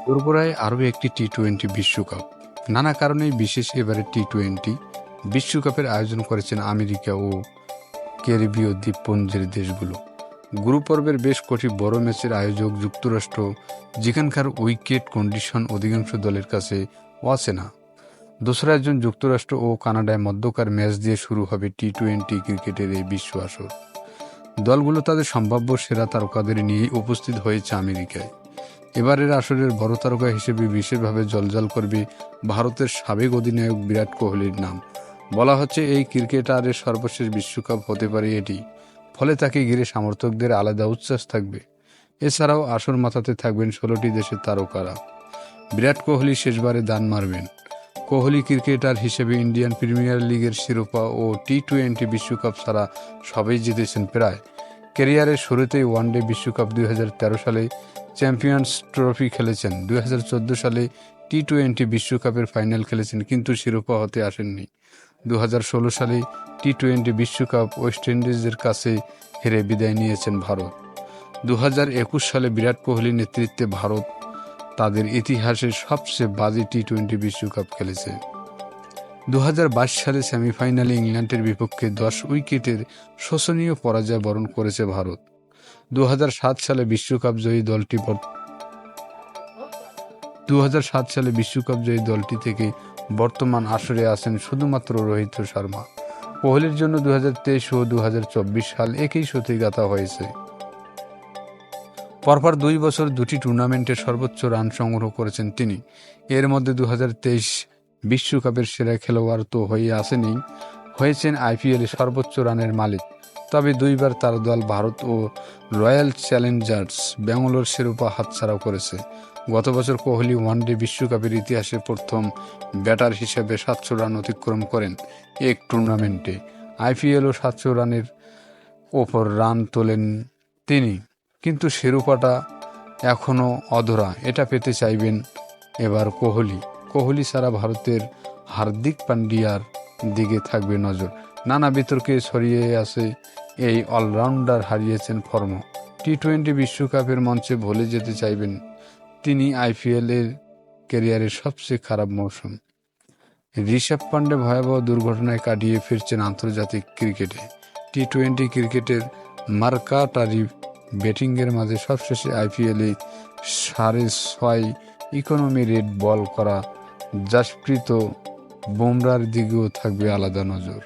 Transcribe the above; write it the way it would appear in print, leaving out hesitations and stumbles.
দোরগোড়ায় আরও একটি টি-20 বিশ্বকাপ। নানা কারণেই বিশেষ এবারে টি-20 বিশ্বকাপের আয়োজন করেছেন আমেরিকা ও ক্যারিবীয় দ্বীপপুঞ্জের দেশগুলো। গ্রুপ পর্বের বেশ কটি বড় ম্যাচের আয়োজক যুক্তরাষ্ট্র, যেখানকার উইকেট কন্ডিশন অধিকাংশ দলের কাছে অচেনা। দোসরা জুন যুক্তরাষ্ট্র ও কানাডায় মধ্যকার ম্যাচ দিয়ে শুরু হবে টি-20 ক্রিকেটের এই বিশ্ব আসর। দলগুলো তাদের সম্ভাব্য সেরা তারকাদের নিয়েই উপস্থিত হয়েছে আমেরিকায়। এবারের আসরের বড় তারকা হিসেবে বিশেষভাবে জ্বলজ্বল করবে ভারতের সাবেক অধিনায়ক বিরাট কোহলির নাম। বলা হচ্ছে এই ক্রিকেটারের সর্বশেষ বিশ্বকাপ হতে পারে এটি, ফলে তাকে ঘিরে সমর্থকদের আলাদা উচ্ছ্বাস থাকবে। এছাড়াও আসর মাথাতে থাকবেন 16টি দেশের তারকারা। বিরাট কোহলি শেষবারে দান মারবেন। কোহলি ক্রিকেটার হিসেবে ইন্ডিয়ান প্রিমিয়ার লিগের শিরোপা ও টি-20 বিশ্বকাপ ছাড়া সবই জিতেছেন প্রায়। ক্যারিয়ারের শুরুতেই ওয়ানডে বিশ্বকাপ 2013 সালে চ্যাম্পিয়ন্স ট্রফি খেলেছেন। 2014 সালে টি-20 বিশ্বকাপের ফাইনাল খেলেছেন, কিন্তু শিরোপা হতে আসেননি। 2016 সালে টি-20 বিশ্বকাপ ওয়েস্ট ইন্ডিজের কাছে হেরে বিদায় নিয়েছেন ভারত। 2021 সালে বিরাট কোহলির নেতৃত্বে ভারত তাদের ইতিহাসের সবচেয়ে বাজে টি-20 বিশ্বকাপ খেলেছে। 2022 সালে সেমিফাইনালে ইংল্যান্ডের বিপক্ষে 10 উইকেটের শোচনীয় পরাজয় বরণ করেছে ভারত। 2007 সালে বিশ্বকাপ জয়ী দলটি থেকে বর্তমান আসরে আছেন শুধুমাত্র রোহিত শর্মা। কোহলির জন্য 2023 ও 2024 সাল একই সূত্রে গাঁথা হয়েছে। পরপর 2 বছর দুটি টুর্নামেন্টে সর্বোচ্চ রান সংগ্রহ করেছেন তিনি। এর মধ্যে 2023 বিশ্বকাপের সেরা খেলোয়াড় তো হয়েছেন আইপিএলে সর্বোচ্চ রানের মালিক। তবে 2 বার তার দল ভারত ও রয়্যাল চ্যালেঞ্জার্স ব্যাঙ্গালোর শিরোপা হাতছাড়া করেছে। গত বছর কোহলি ওয়ানডে বিশ্বকাপের ইতিহাসে প্রথম ব্যাটার হিসেবে 700 রান অতিক্রম করেন এক টুর্নামেন্টে। আইপিএলও 700 রানের ওপর রান তোলেন তিনি, কিন্তু শিরোপাটা এখনও অধরা। এটা পেতে চাইবেন এবার কোহলি ছাড়া ভারতের হার্দিক পান্ডিয়ার দিকে থাকবে নজর। নানা বিতর্কে ছড়িয়ে আছে এই অলরাউন্ডার হারিয়েছেন ফর্ম। টি-20 বিশ্বকাপের মঞ্চে ভুলে যেতে চাইবেন তিনি আইপিএলের ক্যারিয়ারের সবচেয়ে খারাপ মৌসুম। ঋষভ পান্ডে ভয়াবহ দুর্ঘটনায় কাটিয়ে ফিরছেন আন্তর্জাতিক ক্রিকেটে। টি-20 ক্রিকেটের মার্কাটারি ব্যাটিংয়ের মাঝে সবশেষে আইপিএলে 6.5 ইকোনমি রেট বল করা জাসপ্রীত বুমরার দিকেও থাকবে আলাদা নজর।